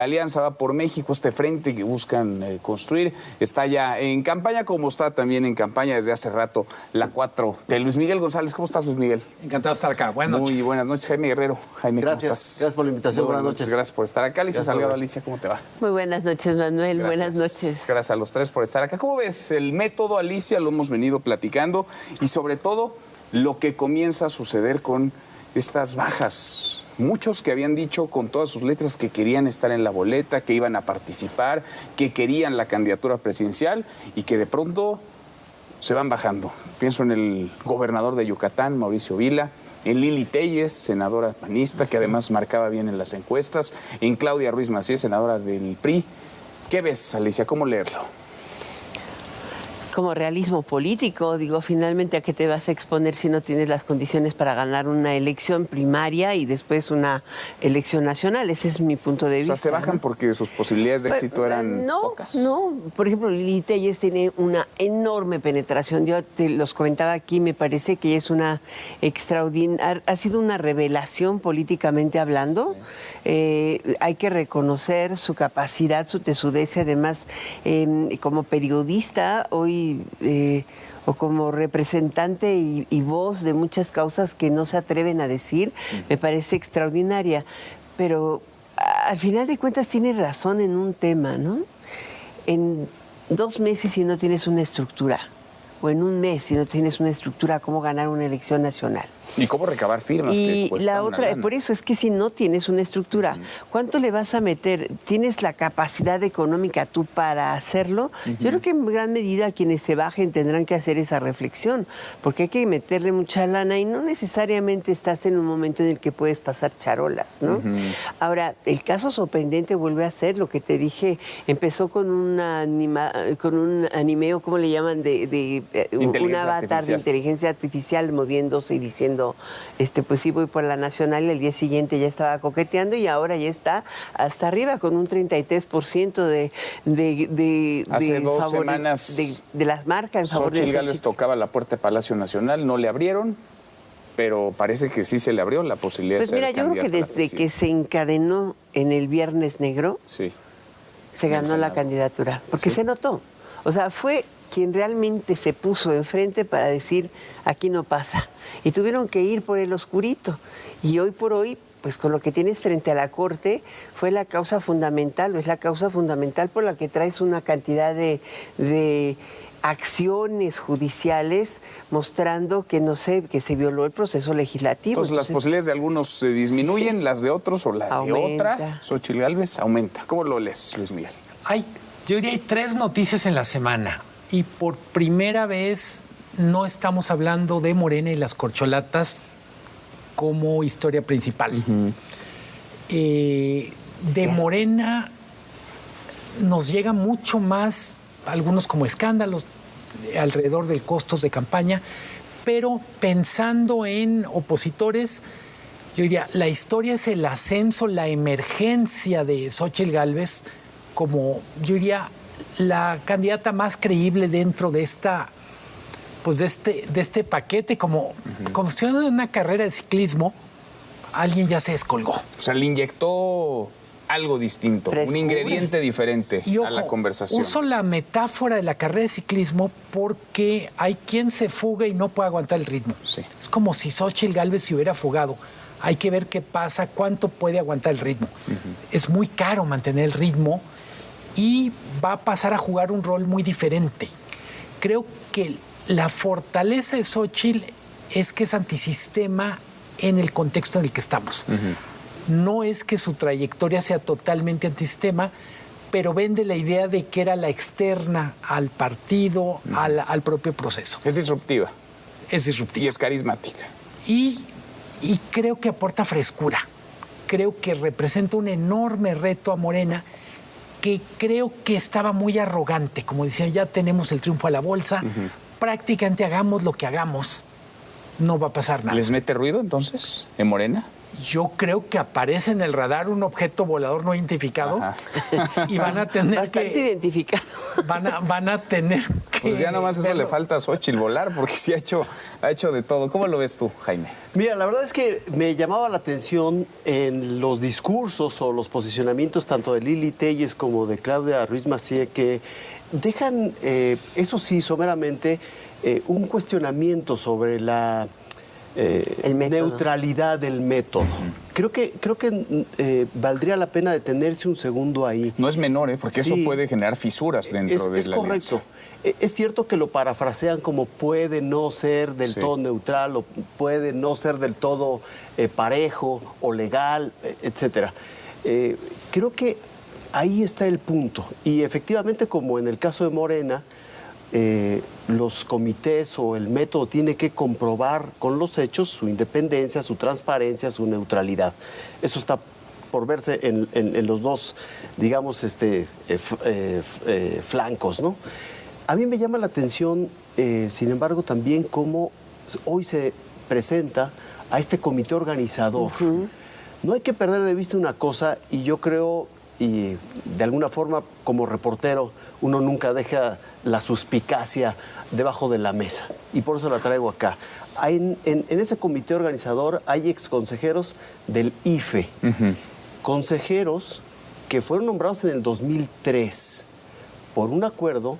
Alianza Va por México, este frente que buscan construir, está ya en campaña, como está también en campaña desde hace rato la 4 de Luis Miguel González. ¿Cómo estás, Luis Miguel? Encantado de estar acá. Buenas noches. Muy buenas noches, Jaime Guerrero. Jaime, ¿cómo estás? Gracias por la invitación. Buenas noches. Gracias por estar acá. Alicia Salgado, Alicia, ¿cómo te va? Muy buenas noches, Manuel. Gracias. Buenas noches. Gracias a los tres por estar acá. ¿Cómo ves el método, Alicia? Lo hemos venido platicando y sobre todo lo que comienza a suceder con estas bajas. Muchos que habían dicho con todas sus letras que querían estar en la boleta, que iban a participar, que querían la candidatura presidencial y que de pronto se van bajando. Pienso en el gobernador de Yucatán, Mauricio Vila, en Lili Téllez, senadora panista, que además marcaba bien en las encuestas, en Claudia Ruiz Massieu, senadora del PRI. ¿Qué ves, Alicia? ¿Cómo leerlo? Como realismo político, digo, finalmente ¿a qué te vas a exponer si no tienes las condiciones para ganar una elección primaria y después una elección nacional? Ese es mi punto de vista. O sea, se bajan, ¿no?, porque sus posibilidades de éxito eran pocas. No, por ejemplo, Lili Téllez tiene una enorme penetración. Yo te los comentaba aquí, me parece que es una extraordinaria, ha sido una revelación políticamente hablando. Sí. Hay que reconocer su capacidad, su tesudez, además, como periodista, hoy o como representante y voz de muchas causas que no se atreven a decir, me parece extraordinaria. Pero al final de cuentas tiene razón en un tema, ¿no? En 2 meses si no tienes una estructura, o en 1 mes si no tienes una estructura, ¿cómo ganar una elección nacional? ¿Y cómo recabar firmas? Y la otra, por eso es que si no tienes una estructura, ¿cuánto le vas a meter? ¿Tienes la capacidad económica tú para hacerlo? Yo creo que en gran medida quienes se bajen tendrán que hacer esa reflexión, porque hay que meterle mucha lana y no necesariamente estás en un momento en el que puedes pasar charolas, ¿no? Ahora, el caso sorprendente vuelve a ser lo que te dije, empezó con un animeo, ¿cómo le llaman? Un avatar de inteligencia artificial moviéndose y diciendo, pues sí voy por la nacional, y el día siguiente ya estaba coqueteando y ahora ya está hasta arriba con un 33% Hace 2 semanas de las marcas en favor de Xochitl Gálvez tocaba la puerta de Palacio Nacional, no le abrieron, pero parece que sí se le abrió la posibilidad de ser candidata. Yo creo que desde que se encadenó en el Viernes Negro, sí, se ganó la candidatura, porque se notó. O sea, fue quien realmente se puso enfrente para decir, aquí no pasa. Y tuvieron que ir por el oscurito. Y hoy por hoy, pues con lo que tienes frente a la Corte, fue la causa fundamental, o es la causa fundamental por la que traes una cantidad de acciones judiciales mostrando que que se violó el proceso legislativo. Entonces las posibilidades de algunos se disminuyen, sí, las de otros o la aumenta. De otra, Xochitl Gálvez, aumenta. ¿Cómo lo lees, Luis Miguel? Yo diría hay 3 noticias en la semana y por primera vez no estamos hablando de Morena y las corcholatas como historia principal. De Morena nos llega mucho más, algunos como escándalos alrededor de costos de campaña, pero pensando en opositores, yo diría, la historia es el ascenso, la emergencia de Xochitl Gálvez como, yo diría, la candidata más creíble dentro de esta, pues de este paquete, como si fuera una carrera de ciclismo, alguien ya se descolgó. O sea, le inyectó algo distinto, un ingrediente diferente a la conversación. Uso la metáfora de la carrera de ciclismo porque hay quien se fuga y no puede aguantar el ritmo. Sí. Es como si Xochitl Gálvez se hubiera fugado. Hay que ver qué pasa, cuánto puede aguantar el ritmo. Es muy caro mantener el ritmo y va a pasar a jugar un rol muy diferente. Creo que la fortaleza de Xochitl es que es antisistema en el contexto en el que estamos. No es que su trayectoria sea totalmente antisistema, pero vende la idea de que era la externa al partido, al propio proceso. Es disruptiva. Es disruptiva. Y es carismática. Y creo que aporta frescura. Creo que representa un enorme reto a Morena, que creo que estaba muy arrogante. Como decían, ya tenemos el triunfo a la bolsa, prácticamente hagamos lo que hagamos, no va a pasar nada. ¿Les mete ruido entonces en Morena? yo creo que aparece en el radar un objeto volador no identificado y van a tener bastante identificado. Van a tener que... Pues ya nomás eso le falta a Xóchitl volar, porque sí ha hecho de todo. ¿Cómo lo ves tú, Jaime? Mira, la verdad es que me llamaba la atención en los discursos o los posicionamientos tanto de Lili Téllez como de Claudia Ruiz Massieu, que dejan, eso sí, someramente, un cuestionamiento sobre la neutralidad del método. Creo que valdría la pena detenerse un segundo ahí. No es menor, porque Sí. eso puede generar fisuras dentro de la Es correcto. Es cierto que lo parafrasean como puede no ser del todo neutral o puede no ser del todo parejo o legal, etcétera. Creo que ahí está el punto. Y efectivamente, como en el caso de Morena, los comités o el método tiene que comprobar con los hechos su independencia, su transparencia, su neutralidad. Eso está por verse en los dos, digamos, flancos, ¿no? A mí me llama la atención, sin embargo, también cómo hoy se presenta a este comité organizador. No hay que perder de vista una cosa, y yo creo, y de alguna forma como reportero, uno nunca deja la suspicacia debajo de la mesa, y por eso la traigo acá. En ese comité organizador hay exconsejeros del IFE, consejeros que fueron nombrados en el 2003 por un acuerdo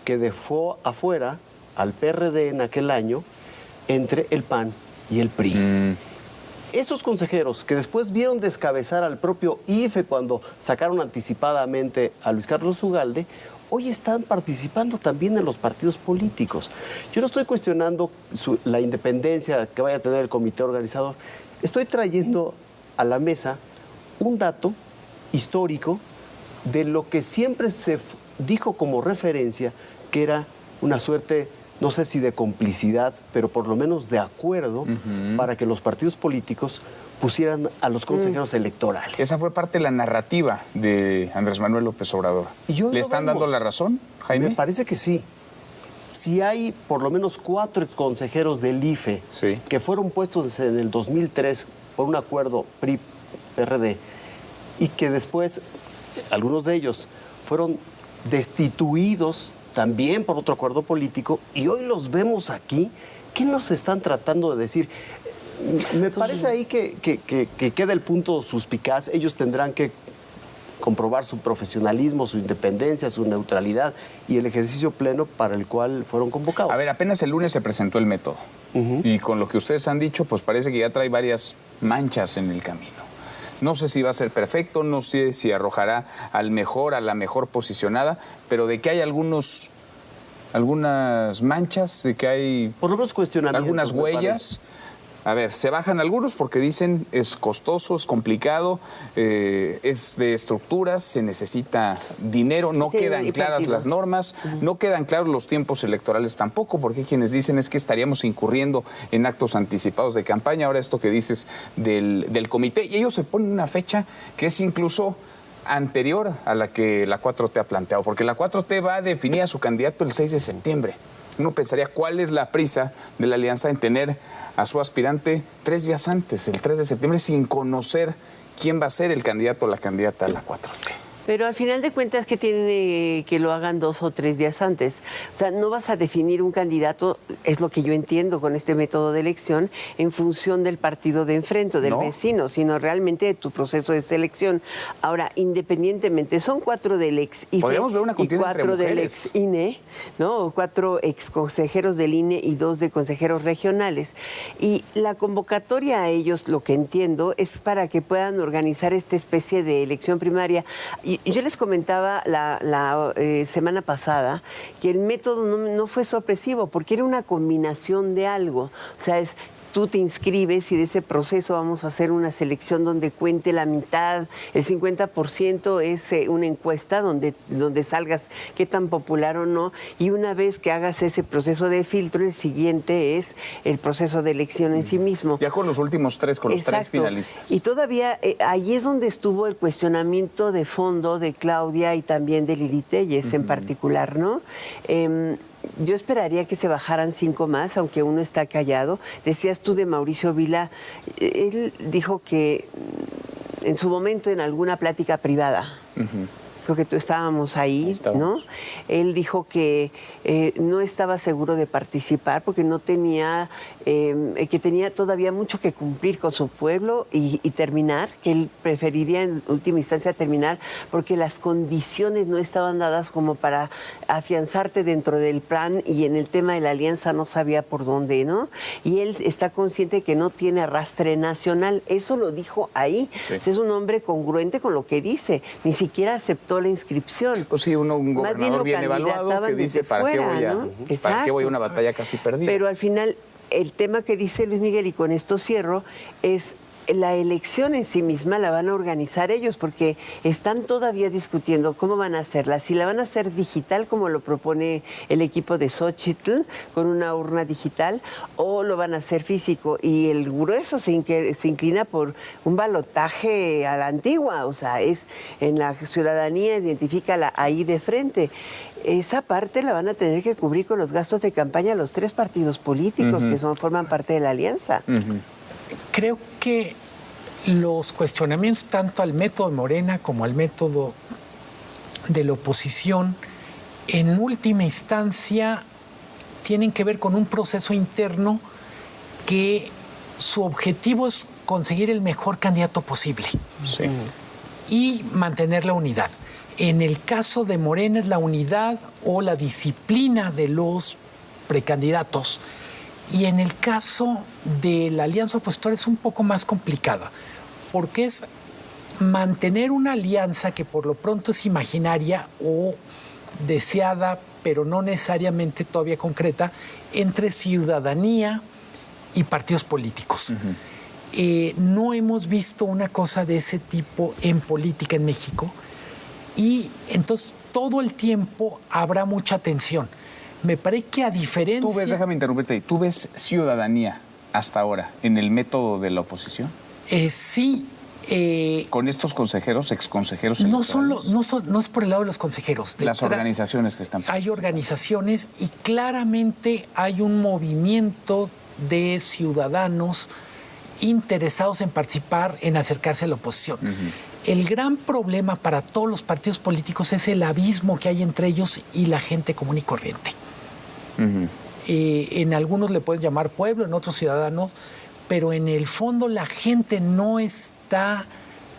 que dejó afuera al PRD en aquel año entre el PAN y el PRI. Esos consejeros que después vieron descabezar al propio IFE cuando sacaron anticipadamente a Luis Carlos Ugalde, hoy están participando también en los partidos políticos. Yo no estoy cuestionando la independencia que vaya a tener el comité organizador. Estoy trayendo a la mesa un dato histórico de lo que siempre se dijo como referencia, que era una suerte, no sé si de complicidad, pero por lo menos de acuerdo para que los partidos políticos pusieran a los consejeros electorales. Esa fue parte de la narrativa de Andrés Manuel López Obrador. ¿Le están dando la razón, Jaime? Me parece que sí. Si hay por lo menos 4 exconsejeros del IFE que fueron puestos en el 2003 por un acuerdo PRI-PRD y que después algunos de ellos fueron destituidos también por otro acuerdo político, y hoy los vemos aquí, ¿qué nos están tratando de decir? Me parece ahí que queda el punto suspicaz. Ellos tendrán que comprobar su profesionalismo, su independencia, su neutralidad y el ejercicio pleno para el cual fueron convocados. A ver, apenas el lunes se presentó el método. Y con lo que ustedes han dicho, pues parece que ya trae varias manchas en el camino. No sé si va a ser perfecto, no sé si arrojará a la mejor posicionada, pero de que hay algunas manchas, de que hay por lo menos cuestionamientos, algunas huellas. A ver, se bajan algunos porque dicen es costoso, es complicado, es de estructuras, se necesita dinero, no quedan claras las normas, no quedan claros los tiempos electorales tampoco, porque hay quienes dicen es que estaríamos incurriendo en actos anticipados de campaña. Ahora esto que dices del comité, y ellos se ponen una fecha que es incluso anterior a la que la 4T ha planteado, porque la 4T va a definir a su candidato el 6 de septiembre. Uno pensaría cuál es la prisa de la alianza en tener a su aspirante 3 días antes, el 3 de septiembre, sin conocer quién va a ser el candidato o la candidata a la 4T. Pero al final de cuentas, ¿qué tiene que lo hagan 2 o 3 días antes? O sea, no vas a definir un candidato, es lo que yo entiendo con este método de elección, en función del partido de enfrente o del vecino, sino realmente de tu proceso de selección. Ahora, independientemente, son 4 del ex IFE y 4 del ex INE, ¿no? 4 ex consejeros del INE y 2 de consejeros regionales. Y la convocatoria a ellos, lo que entiendo, es para que puedan organizar esta especie de elección primaria. Y yo les comentaba la semana pasada que el método no fue sorpresivo porque era una combinación de algo. O sea, tú te inscribes y de ese proceso vamos a hacer una selección donde cuente la mitad, el 50% es una encuesta donde salgas qué tan popular o no, y una vez que hagas ese proceso de filtro, el siguiente es el proceso de elección en sí mismo. Ya con los últimos 3, con los 3 finalistas. Y todavía ahí es donde estuvo el cuestionamiento de fondo de Claudia y también de Lili Téllez en particular, ¿no? yo esperaría que se bajaran 5 más, aunque uno está callado. Decías tú de Mauricio Vila, él dijo que en su momento en alguna plática privada, creo que tú estábamos ahí, ¿no? Él dijo que no estaba seguro de participar porque no tenía, que tenía todavía mucho que cumplir con su pueblo y terminar, que él preferiría en última instancia terminar porque las condiciones no estaban dadas como para afianzarte dentro del plan, y en el tema de la alianza no sabía por dónde, ¿no? Y él está consciente que no tiene arrastre nacional. Eso lo dijo ahí. Sí. O sea, es un hombre congruente con lo que dice. Ni siquiera aceptó la inscripción. Pues sí, un gobernador bien evaluado que dice, ¿para qué voy a una batalla casi perdida? Pero al final, el tema que dice Luis Miguel, y con esto cierro, es la elección en sí misma la van a organizar ellos, porque están todavía discutiendo cómo van a hacerla, si la van a hacer digital como lo propone el equipo de Xóchitl, con una urna digital, o lo van a hacer físico, y el grueso se inclina por un balotaje a la antigua, o sea, es en la ciudadanía, identifícala ahí de frente. Esa parte la van a tener que cubrir con los gastos de campaña los 3 partidos políticos que forman parte de la alianza. Creo que los cuestionamientos tanto al método de Morena como al método de la oposición, en última instancia, tienen que ver con un proceso interno que su objetivo es conseguir el mejor candidato posible y mantener la unidad. En el caso de Morena es la unidad o la disciplina de los precandidatos. Y en el caso de la alianza opositora es un poco más complicada, porque es mantener una alianza que por lo pronto es imaginaria o deseada, pero no necesariamente todavía concreta, entre ciudadanía y partidos políticos. No hemos visto una cosa de ese tipo en política en México, y entonces todo el tiempo habrá mucha tensión. Me parece que a diferencia... Tú ves, déjame interrumpirte, ¿tú ves ciudadanía hasta ahora en el método de la oposición? Sí. ¿Con estos consejeros, exconsejeros no es por el lado de los consejeros. Las organizaciones que están... Hay organizaciones y claramente hay un movimiento de ciudadanos interesados en participar, en acercarse a la oposición. El gran problema para todos los partidos políticos es el abismo que hay entre ellos y la gente común y corriente. En algunos le pueden llamar pueblo, en otros ciudadanos, pero en el fondo la gente no está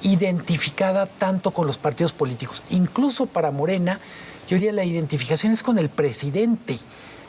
identificada tanto con los partidos políticos. Incluso para Morena, yo diría la identificación es con el presidente,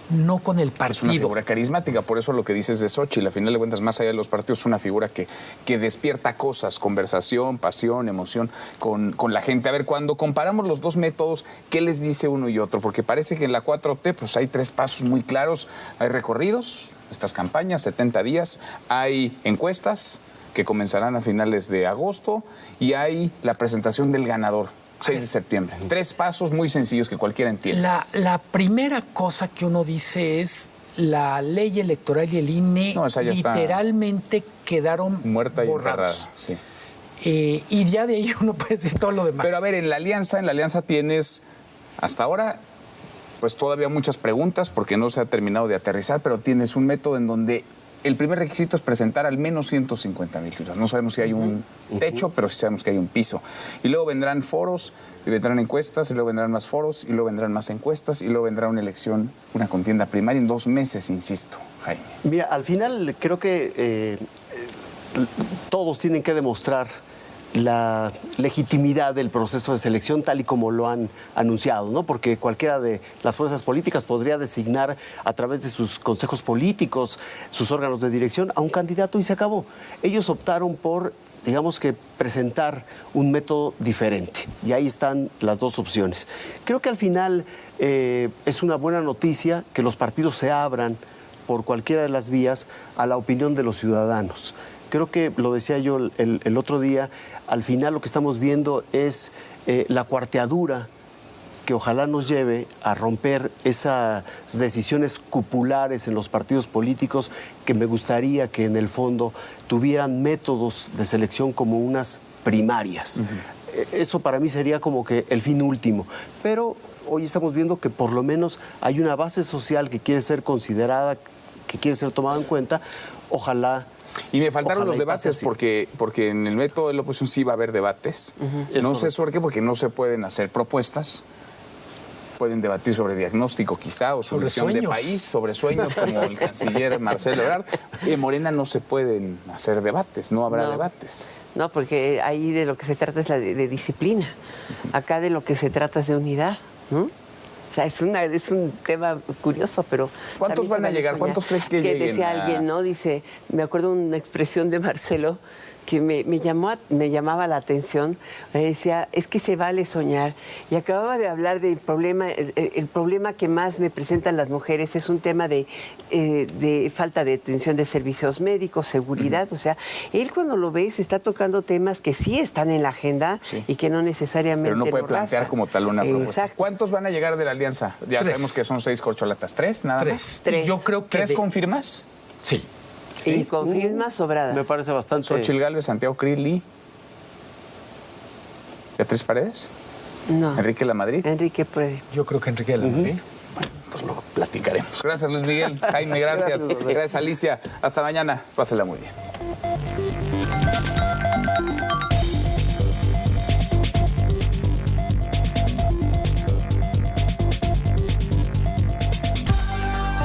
no con el partido. Es una figura carismática, por eso lo que dices de Xóchitl, al final de cuentas, más allá de los partidos, es una figura que despierta cosas, conversación, pasión, emoción con la gente. A ver, cuando comparamos los dos métodos, ¿qué les dice uno y otro? Porque parece que en la 4T pues hay 3 pasos muy claros, hay recorridos, estas campañas, 70 días, hay encuestas que comenzarán a finales de agosto y hay la presentación del ganador. 6 de septiembre. 3 pasos muy sencillos que cualquiera entiende. La primera cosa que uno dice es la ley electoral y el INE literalmente quedaron muerta y borrados. Sí. Y ya de ahí uno puede decir todo lo demás. Pero a ver, en la alianza tienes hasta ahora pues todavía muchas preguntas porque no se ha terminado de aterrizar, pero tienes un método en donde el primer requisito es presentar al menos 150,000 firmas. No sabemos si hay un techo, pero sí sabemos que hay un piso. Y luego vendrán foros, y vendrán encuestas, y luego vendrán más foros, y luego vendrán más encuestas, y luego vendrá una elección, una contienda primaria en 2 meses, insisto, Jaime. Mira, al final creo que todos tienen que demostrar la legitimidad del proceso de selección tal y como lo han anunciado, ¿no? Porque cualquiera de las fuerzas políticas podría designar a través de sus consejos políticos, sus órganos de dirección, a un candidato y se acabó. Ellos optaron por, digamos que, presentar un método diferente y ahí están las 2 opciones. Creo que al final es una buena noticia que los partidos se abran por cualquiera de las vías a la opinión de los ciudadanos. Creo que, lo decía yo el otro día, al final lo que estamos viendo es la cuarteadura que ojalá nos lleve a romper esas decisiones cupulares en los partidos políticos que me gustaría que en el fondo tuvieran métodos de selección como unas primarias. eso para mí sería como que el fin último. Pero hoy estamos viendo que por lo menos hay una base social que quiere ser considerada, que quiere ser tomada en cuenta. Ojalá. Y me faltaron los y pase debates así. porque en el método de la oposición sí va a haber debates. Es No sé correcto. por qué, porque no se pueden hacer propuestas. Pueden debatir sobre diagnóstico quizá o sobre visión de sueños. país, sobre sueños como el canciller Marcelo Ebrard. En Morena no se pueden hacer debates, no habrá No. debates. No, porque ahí de lo que se trata es de disciplina. Acá de lo que se trata es de unidad, ¿no? O sea, es un tema curioso, pero... ¿Cuántos también van se a llegar? soñar. ¿Cuántos crees que Es que lleguen decía a- alguien, ¿no? Dice, me acuerdo una expresión de Marcelo que me llamaba la atención. Decía, es que se vale soñar. Y acababa de hablar del problema, el problema que más me presentan las mujeres es un tema de falta de atención de servicios médicos, seguridad. O sea, él cuando lo ves está tocando temas que sí están en la agenda Sí. y que no necesariamente Pero no puede lo plantear raspan. como tal una propuesta. Exacto. ¿Cuántos van a llegar de la alianza? Ya 3. sabemos que son 6 corcholatas. ¿3? Nada más. 3. Yo creo que... ¿3 confirmas? Sí. Y confirma sobradas. Me parece bastante. Xochitl Gálvez, Santiago Krill y Beatriz Paredes, No. Enrique Lamadrid. Enrique puede. Yo creo que Enrique Lara, ¿sí? Pues lo platicaremos. Gracias, Luis Miguel. Jaime, gracias. Gracias, Rodrigo. Gracias, Alicia. Hasta mañana. Pásela muy bien.